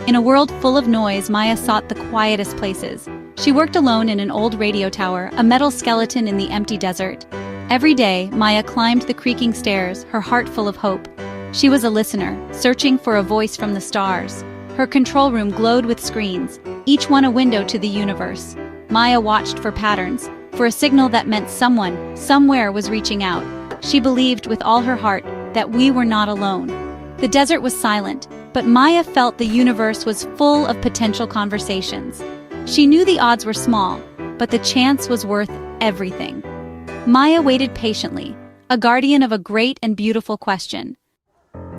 In a world full of noise, Maya sought the quietest places. She worked alone in an old radio tower, a metal skeleton in the empty desert. Every day, Maya climbed the creaking stairs, her heart full of hope. She was a listener, searching for a voice from the stars. Her control room glowed with screens, each one a window to the universe. Maya watched for patterns, for a signal that meant someone, somewhere was reaching out. She believed with all her heart that we were not alone. The desert was silent, but Maya felt the universe was full of potential conversations. She knew the odds were small, but the chance was worth everything. Maya waited patiently, a guardian of a great and beautiful question.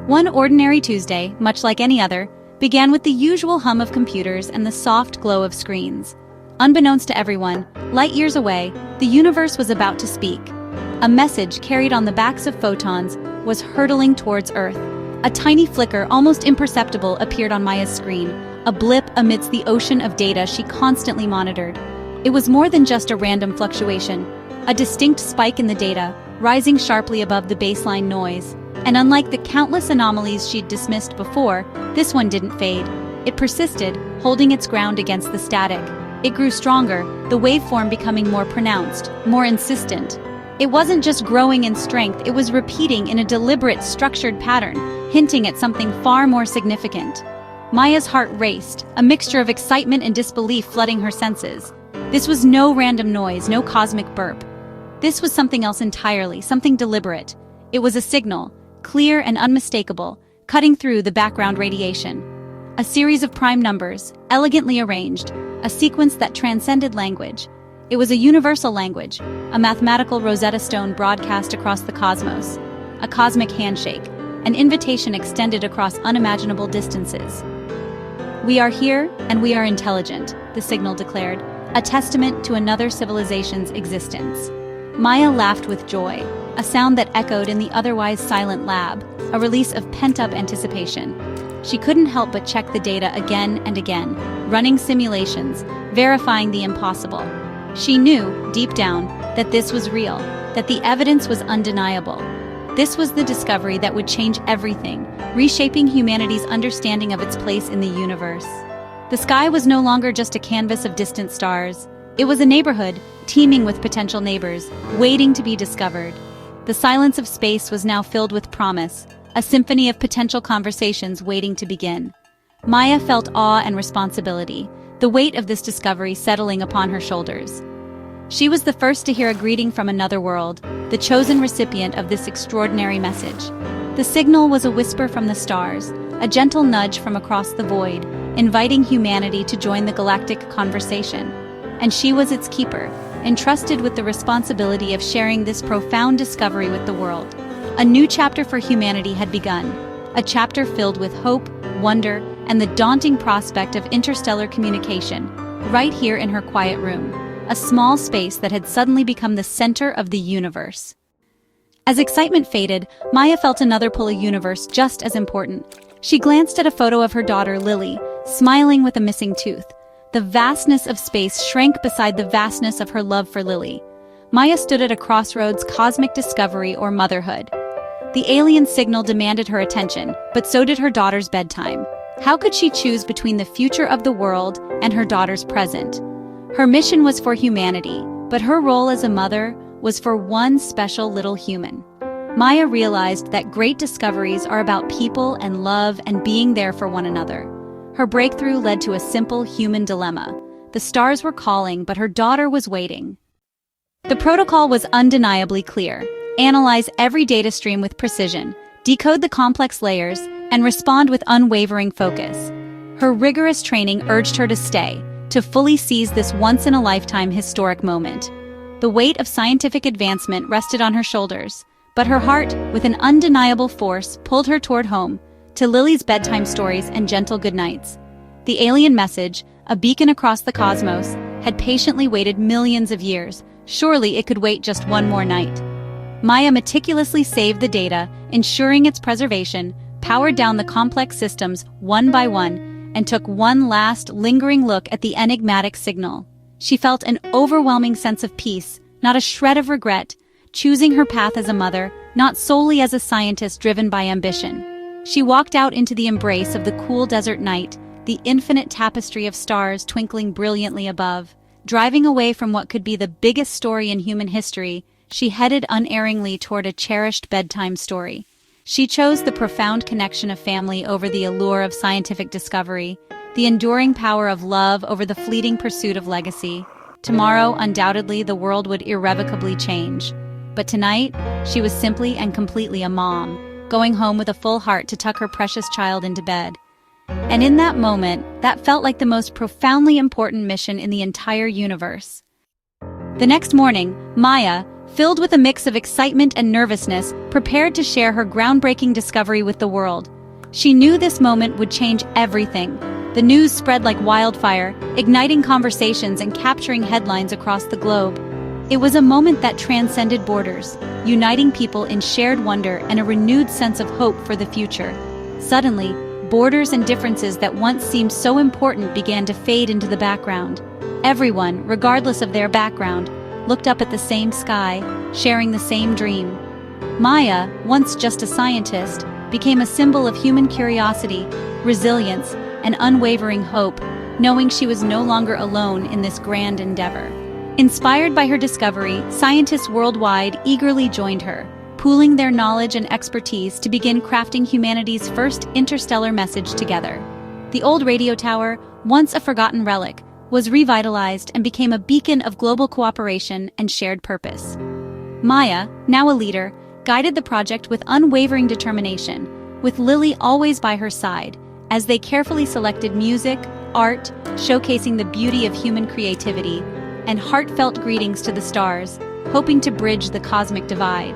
One ordinary Tuesday, much like any other, began with the usual hum of computers and the soft glow of screens. Unbeknownst to everyone, light years away, the universe was about to speak. A message carried on the backs of photons was hurtling towards Earth. A tiny flicker, almost imperceptible, appeared on Maya's screen, a blip amidst the ocean of data she constantly monitored. It was more than just a random fluctuation, a distinct spike in the data, rising sharply above the baseline noise. And unlike the countless anomalies she'd dismissed before, this one didn't fade. It persisted, holding its ground against the static. It grew stronger, the waveform becoming more pronounced, more insistent. It wasn't just growing in strength, it was repeating in a deliberate, structured pattern, hinting at something far more significant. Maya's heart raced, a mixture of excitement and disbelief flooding her senses. This was no random noise, no cosmic burp. This was something else entirely, something deliberate. It was a signal, clear and unmistakable, cutting through the background radiation. A series of prime numbers, elegantly arranged, a sequence that transcended language. It was a universal language, a mathematical Rosetta Stone broadcast across the cosmos, a cosmic handshake, an invitation extended across unimaginable distances. "We are here, and we are intelligent," the signal declared, a testament to another civilization's existence. Maya laughed with joy, a sound that echoed in the otherwise silent lab, a release of pent-up anticipation. She couldn't help but check the data again and again, running simulations, verifying the impossible. She knew, deep down, that this was real, that the evidence was undeniable. This was the discovery that would change everything, reshaping humanity's understanding of its place in the universe. The sky was no longer just a canvas of distant stars. It was a neighborhood, teeming with potential neighbors, waiting to be discovered. The silence of space was now filled with promise, a symphony of potential conversations waiting to begin. Maya felt awe and responsibility, the weight of this discovery settling upon her shoulders. She was the first to hear a greeting from another world, the chosen recipient of this extraordinary message. The signal was a whisper from the stars, a gentle nudge from across the void, inviting humanity to join the galactic conversation. And she was its keeper, entrusted with the responsibility of sharing this profound discovery with the world. A new chapter for humanity had begun, a chapter filled with hope, wonder, and the daunting prospect of interstellar communication, right here in her quiet room, a small space that had suddenly become the center of the universe. As excitement faded, Maya felt another pull, a universe just as important. She glanced at a photo of her daughter, Lily, smiling with a missing tooth. The vastness of space shrank beside the vastness of her love for Lily. Maya stood at a crossroads, cosmic discovery or motherhood. The alien signal demanded her attention, but so did her daughter's bedtime. How could she choose between the future of the world and her daughter's present? Her mission was for humanity, but her role as a mother was for one special little human. Maya realized that great discoveries are about people and love and being there for one another. Her breakthrough led to a simple human dilemma. The stars were calling, but her daughter was waiting. The protocol was undeniably clear. Analyze every data stream with precision, decode the complex layers, and respond with unwavering focus. Her rigorous training urged her to stay, to fully seize this once-in-a-lifetime historic moment. The weight of scientific advancement rested on her shoulders, but her heart, with an undeniable force, pulled her toward home, to Lily's bedtime stories and gentle goodnights. The alien message, a beacon across the cosmos, had patiently waited millions of years. Surely it could wait just one more night. Maya meticulously saved the data, ensuring its preservation, powered down the complex systems one by one, and took one last, lingering look at the enigmatic signal. She felt an overwhelming sense of peace, not a shred of regret, choosing her path as a mother, not solely as a scientist driven by ambition. She walked out into the embrace of the cool desert night, the infinite tapestry of stars twinkling brilliantly above. Driving away from what could be the biggest story in human history, she headed unerringly toward a cherished bedtime story. She chose the profound connection of family over the allure of scientific discovery, the enduring power of love over the fleeting pursuit of legacy. Tomorrow, undoubtedly, the world would irrevocably change. But tonight, she was simply and completely a mom, going home with a full heart to tuck her precious child into bed. And in that moment, that felt like the most profoundly important mission in the entire universe. The next morning, Maya, filled with a mix of excitement and nervousness, prepared to share her groundbreaking discovery with the world. She knew this moment would change everything. The news spread like wildfire, igniting conversations and capturing headlines across the globe. It was a moment that transcended borders, uniting people in shared wonder and a renewed sense of hope for the future. Suddenly, borders and differences that once seemed so important began to fade into the background. Everyone, regardless of their background, looked up at the same sky, sharing the same dream. Maya, once just a scientist, became a symbol of human curiosity, resilience, and unwavering hope, knowing she was no longer alone in this grand endeavor. Inspired by her discovery, scientists worldwide eagerly joined her, pooling their knowledge and expertise to begin crafting humanity's first interstellar message together. The old radio tower, once a forgotten relic, was revitalized and became a beacon of global cooperation and shared purpose. Maya, now a leader, guided the project with unwavering determination, with Lily always by her side, as they carefully selected music, art, showcasing the beauty of human creativity, and heartfelt greetings to the stars, hoping to bridge the cosmic divide.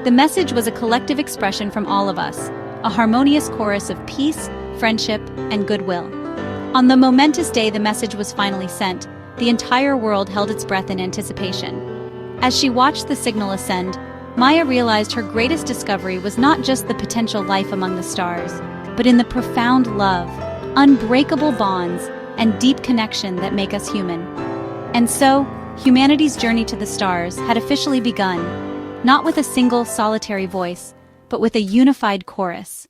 The message was a collective expression from all of us, a harmonious chorus of peace, friendship, and goodwill. On the momentous day the message was finally sent, the entire world held its breath in anticipation. As she watched the signal ascend, Maya realized her greatest discovery was not just the potential life among the stars, but in the profound love, unbreakable bonds, and deep connection that make us human. And so, humanity's journey to the stars had officially begun, not with a single solitary voice, but with a unified chorus.